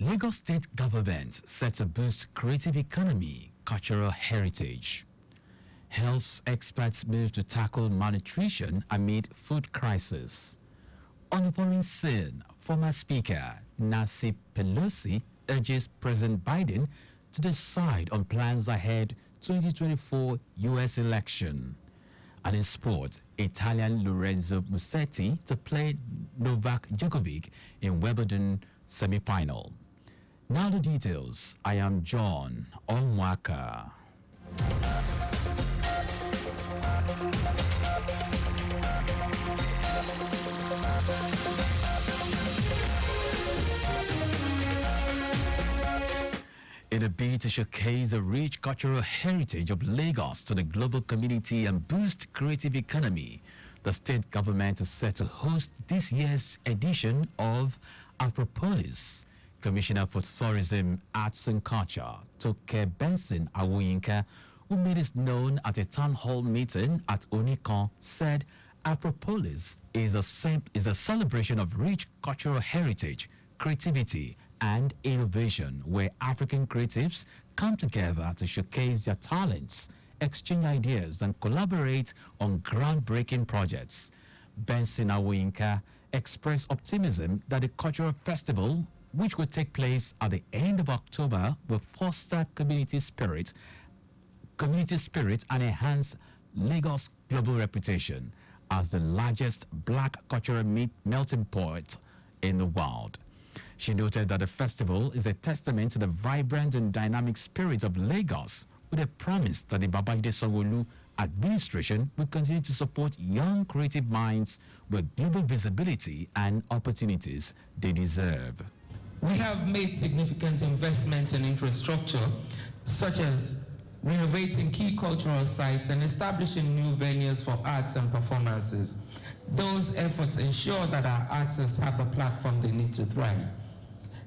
Lagos State Government set to boost creative economy, cultural heritage. Health experts move to tackle malnutrition amid food crisis. On the foreign scene, former Speaker Nancy Pelosi urges President Biden to decide on plans ahead 2024 U.S. election. And in sport, Italian Lorenzo Musetti to play Novak Djokovic in Wimbledon semi-final. Now the details. I am John Omoaka. In a bid to showcase the rich cultural heritage of Lagos to the global community and boost creative economy, the state government is set to host this year's edition of Afropolis. Commissioner for Tourism, Arts and Culture, Toke Benson Awoyinka, who made it known at a town hall meeting at Onika, said Afropolis is a celebration of rich cultural heritage, creativity, and innovation where African creatives come together to showcase their talents, exchange ideas, and collaborate on groundbreaking projects. Benson Awoyinka expressed optimism that the cultural festival, which will take place at the end of October, will foster community spirit and enhance Lagos' global reputation as the largest black cultural melting pot in the world. She noted that the festival is a testament to the vibrant and dynamic spirit of Lagos, with a promise that the Babajide Sanwo-Olu administration will continue to support young creative minds with global visibility and opportunities they deserve. We have made significant investments in infrastructure, such as renovating key cultural sites and establishing new venues for arts and performances. Those efforts ensure that our artists have the platform they need to thrive.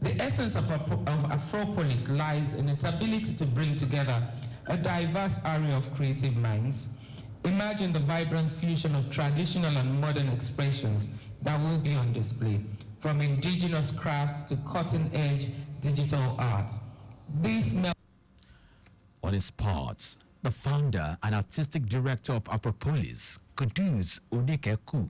The essence of Afropolis lies in its ability to bring together a diverse array of creative minds. Imagine the vibrant fusion of traditional and modern expressions that will be on display, from indigenous crafts to cutting-edge digital art. On his part, the founder and artistic director of Afropolis, Kudus Odekeku,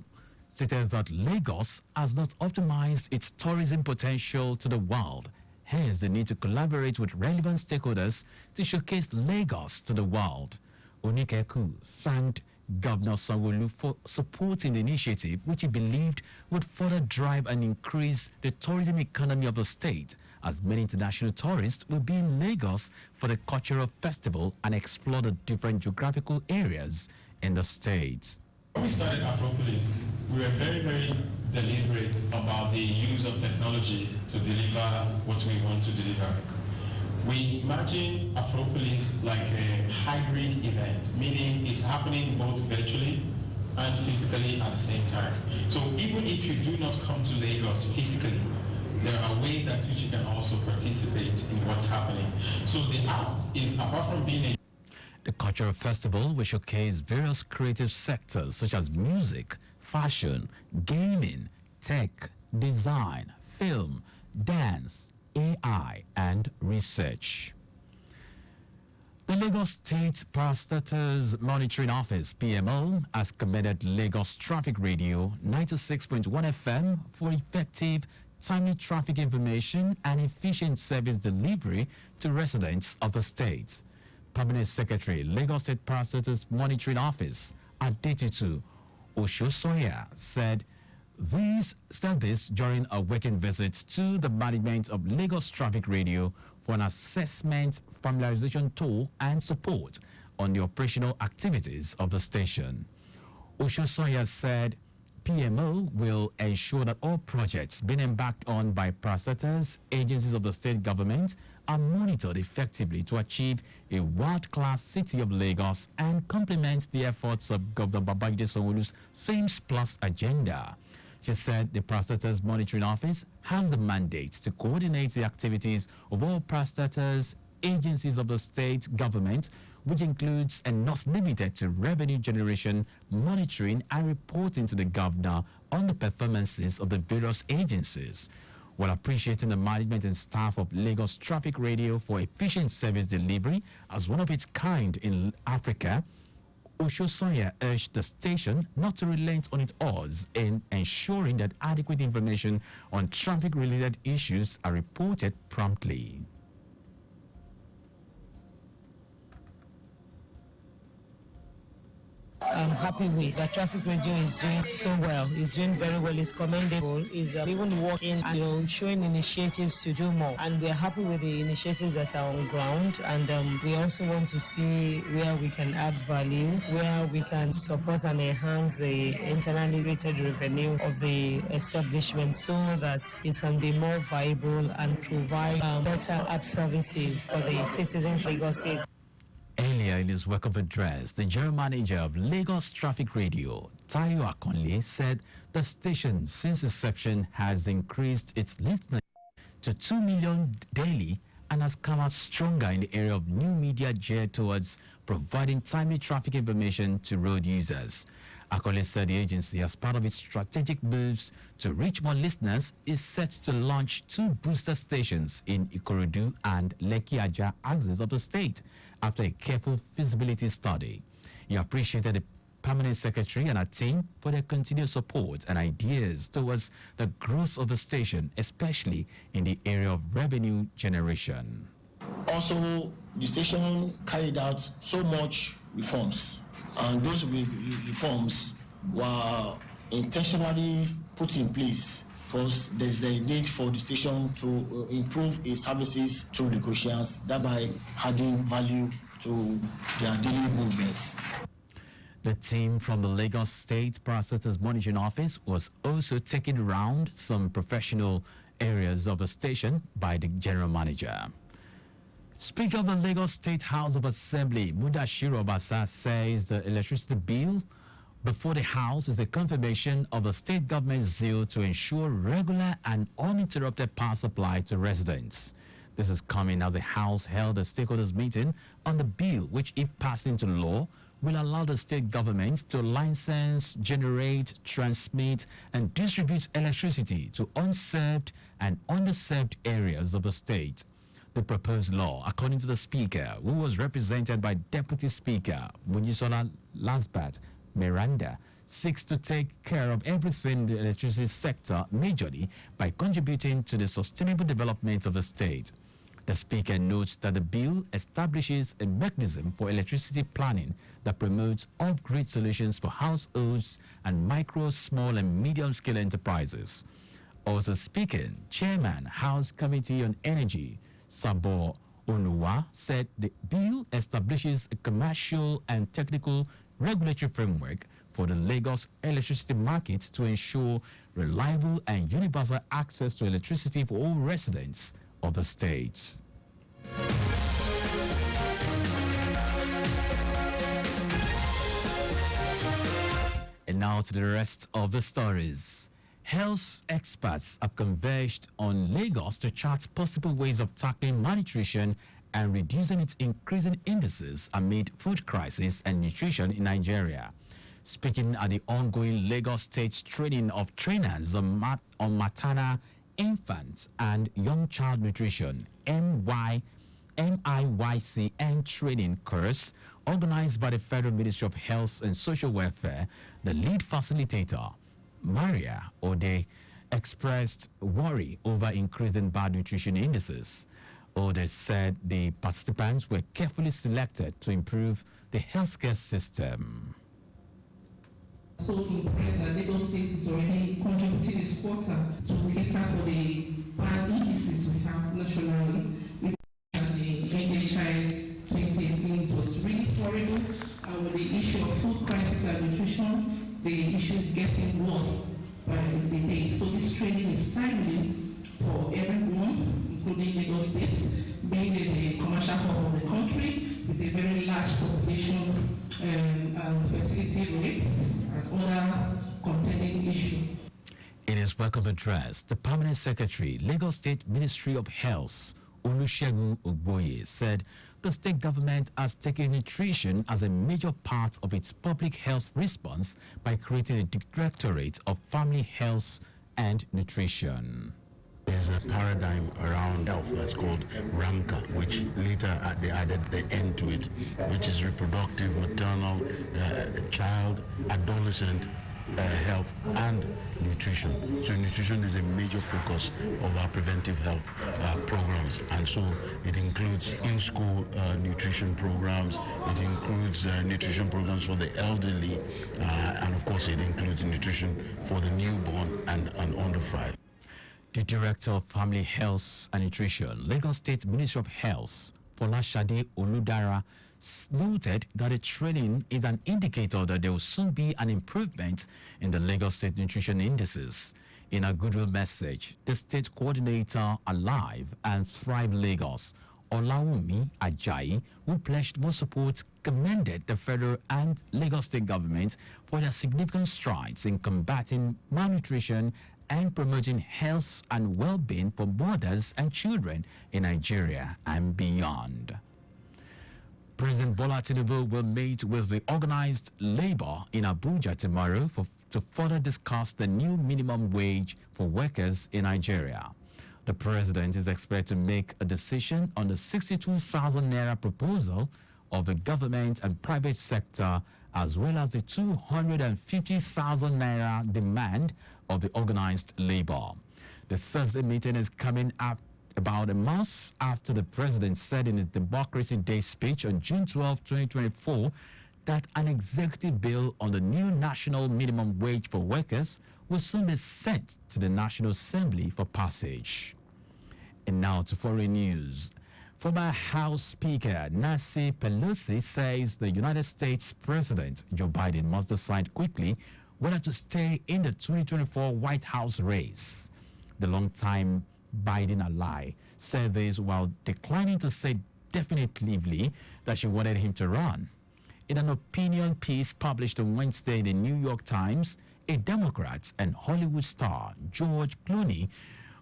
stated that Lagos has not optimized its tourism potential to the world. Hence, they need to collaborate with relevant stakeholders to showcase Lagos to the world. Odekeku thanked Governor Sanwo-Olu for supporting the initiative, which he believed would further drive and increase the tourism economy of the state, as many international tourists will be in Lagos for the cultural festival and explore the different geographical areas in the state. When we started Afropolis, we were very, very deliberate about the use of technology to deliver what we want to deliver. We imagine Afropolis like a hybrid event, meaning it's happening both virtually and physically at the same time. So even if you do not come to Lagos physically, there are ways at which you can also participate in what's happening. So the app is, apart from being a The cultural festival will showcase various creative sectors such as music, fashion, gaming, tech, design, film, dance, AI, and research. The Lagos State Parastatals Monitoring Office, PMO, has commended Lagos Traffic Radio 96.1 FM for effective, timely traffic information and efficient service delivery to residents of the state. Permanent Secretary, Lagos State Parastatals Monitoring Office, Adetitu Oshosoya, said this during a working visit to the management of Lagos Traffic Radio for an assessment, familiarization tour and support on the operational activities of the station. Oshosoya said PMO will ensure that all projects being embarked on by parastatals, agencies of the state government, are monitored effectively to achieve a world-class city of Lagos and complement the efforts of Governor Babajide Sanwo-Olu's Themes Plus agenda. She said the Parastatals Monitoring Office has the mandate to coordinate the activities of all parastatals, agencies of the state government, which includes and not limited to revenue generation, monitoring and reporting to the governor on the performances of the various agencies. While appreciating the management and staff of Lagos Traffic Radio for efficient service delivery as one of its kind in Africa, Oshosonya urged the station not to relent on its odds in ensuring that adequate information on traffic-related issues are reported promptly. I'm happy with that Traffic Radio is doing so well. It's doing very well. It's commendable. It's even working and showing initiatives to do more. And we're happy with the initiatives that are on ground. And we also want to see where we can add value, where we can support and enhance the internally rated revenue of the establishment so that it can be more viable and provide better app services for the citizens of Lagos State. Earlier in his welcome address, the general manager of Lagos Traffic Radio, Tayo Akonle, said the station since inception has increased its listenership to 2 million daily and has come out stronger in the area of new media geared towards providing timely traffic information to road users. Akonle said the agency, as part of its strategic moves to reach more listeners, is set to launch 2 booster stations in Ikorodu and Lekki-Ajah axis of the state after a careful feasibility study. He appreciated the Permanent Secretary and her team for their continued support and ideas towards the growth of the station, especially in the area of revenue generation. Also, the station carried out so much reforms, and those reforms were intentionally put in place because there's the need for the station to improve its services to the Goshians, thereby adding value to their daily movements. The team from the Lagos State Parastatals Monitoring Office was also taking around some professional areas of the station by the general manager. Speaker of the Lagos State House of Assembly, Mudashiru Obasa, says the electricity bill before the House is a confirmation of the state government's zeal to ensure regular and uninterrupted power supply to residents. This is coming as the House held a stakeholders meeting on the bill, which, if passed into law, will allow the state government to license, generate, transmit, and distribute electricity to unserved and underserved areas of the state. The proposed law, according to the Speaker, who was represented by Deputy Speaker Munyisola Lasbat Miranda, seeks to take care of everything in the electricity sector majorly by contributing to the sustainable development of the state. The Speaker notes that the bill establishes a mechanism for electricity planning that promotes off-grid solutions for households and micro, small, and medium-scale enterprises. Also speaking, Chairman, House Committee on Energy, Sabo Onuwa, said the bill establishes a commercial and technical regulatory framework for the Lagos electricity market to ensure reliable and universal access to electricity for all residents of the state. And now to the rest of the stories. Health experts have converged on Lagos to chart possible ways of tackling malnutrition and reducing its increasing indices amid food crisis and nutrition in Nigeria. Speaking at the ongoing Lagos State training of trainers on maternal, infants, and young child nutrition, MIYCN training course organized by the Federal Ministry of Health and Social Welfare, the lead facilitator, Maria Ode, expressed worry over increasing bad nutrition indices. Ode said the participants were carefully selected to improve the healthcare system. So impressed that Lagos State is already contributing its quota to cater for the bad indices we have nationally. We the NHIS 2018 was really horrible, and with the issue of food crisis and nutrition, the issue is getting worse by the day. So this training is timely for everyone, including Lagos State, being a commercial hub of the country with a very large population and fertility rates and other contending issues. In his welcome address, the Permanent Secretary, Lagos State Ministry of Health, Olusegun Ogboye, said the state government has taken nutrition as a major part of its public health response by creating a Directorate of Family Health and Nutrition. There's a paradigm around health that's called RAMCA, which later they added the N to it, which is reproductive, maternal, child, adolescent health and nutrition. So nutrition is a major focus of our preventive health programs, and so it includes in-school nutrition programs, it includes nutrition programs for the elderly, and of course it includes nutrition for the newborn and under 5. The Director of Family Health and Nutrition, Lagos State Ministry of Health, Folashade Oludara, noted that the training is an indicator that there will soon be an improvement in the Lagos State nutrition indices. In a goodwill message, the state coordinator Alive and Thrive Lagos, Olawumi Ajayi, who pledged more support, commended the federal and Lagos state government for their significant strides in combating malnutrition and promoting health and well-being for mothers and children in Nigeria and beyond. President Bola Tinubu will meet with the organized labor in Abuja tomorrow to further discuss the new minimum wage for workers in Nigeria. The president is expected to make a decision on the 62,000 naira proposal of the government and private sector, as well as the 250,000 naira demand of the organized labor. The Thursday meeting is coming up about a month after the president said in his Democracy Day speech on June 12, 2024, that an executive bill on the new national minimum wage for workers will soon be sent to the National Assembly for passage. And now to foreign news. Former House Speaker Nancy Pelosi says the United States President Joe Biden must decide quickly whether to stay in the 2024 White House race. The longtime Biden ally said this while declining to say definitively that she wanted him to run. In an opinion piece published on Wednesday in the New York Times, a Democrat and Hollywood star, George Clooney,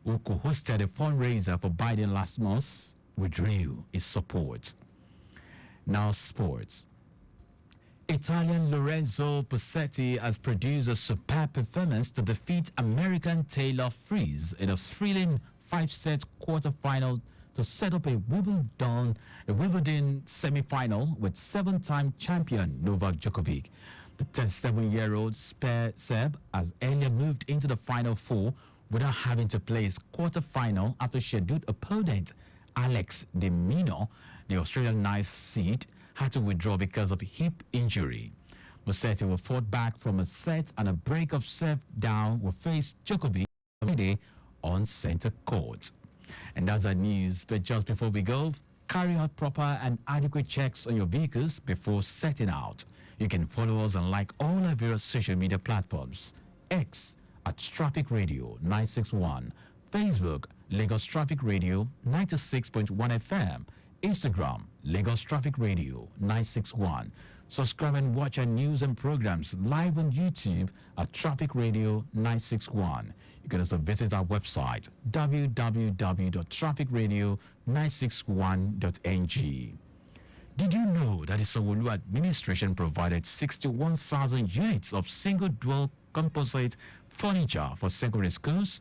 who co-hosted a fundraiser for Biden last month, withdrew his support. Now sports. Italian Lorenzo Posetti has produced a superb performance to defeat American Taylor Fritz in a thrilling 5-set quarterfinal to set up a Wimbledon semi-final with 7-time champion Novak Djokovic. The 37-year-old Serb has earlier moved into the Final Four without having to play his quarterfinal after scheduled opponent Alex de Minaur, the Australian 9th seed, had to withdraw because of hip injury. Posetti will fought back from a set and a break of serve down will face Djokovic Friday on center court. And that's our news. But just before we go, carry out proper and adequate checks on your vehicles before setting out. You can follow us and like all our various social media platforms. X at Traffic Radio 961, Facebook Lagos Traffic Radio 96.1 FM, Instagram Lagos Traffic Radio 961. Subscribe and watch our news and programs live on YouTube at Traffic Radio 961. You can also visit our website www.trafficradio961.ng. Did you know that the Sanwo-Olu administration provided 61,000 units of single-dwell composite furniture for secondary schools?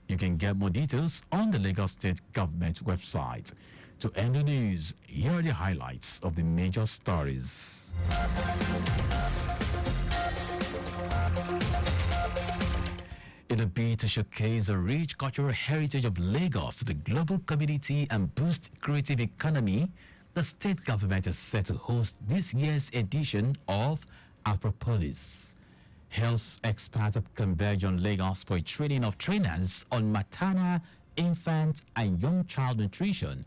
You can get more details on the Lagos State Government website. To end the news, here are the highlights of the major stories. In a bid to showcase the rich cultural heritage of Lagos to the global community and boost creative economy, the state government is set to host this year's edition of Afropolis. Health experts have converged on Lagos for a training of trainers on maternal, infant, and young child nutrition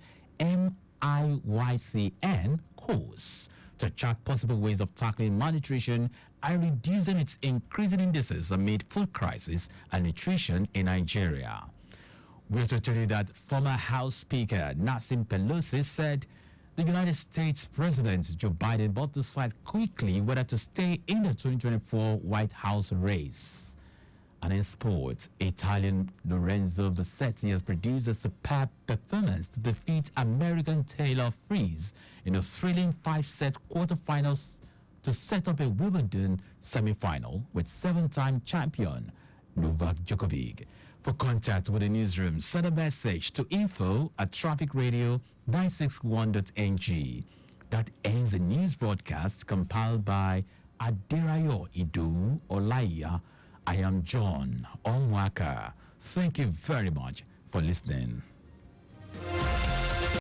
MIYCN course to chart possible ways of tackling malnutrition and reducing its increasing indices amid food crisis and nutrition in Nigeria. We also tell you that former House Speaker Nancy Pelosi said the United States President Joe Biden must decide quickly whether to stay in the 2024 White House race. And in sport, Italian Lorenzo Posetti has produced a superb performance to defeat American Taylor Fritz in a thrilling 5-set quarterfinals to set up a Wimbledon semi-final with 7-time champion Novak Djokovic. For contact with the newsroom, send a message to info@trafficradio961.ng. That ends the news broadcast compiled by Adirayo Idu Olaiya. I am John Omoaka. Thank you very much for listening.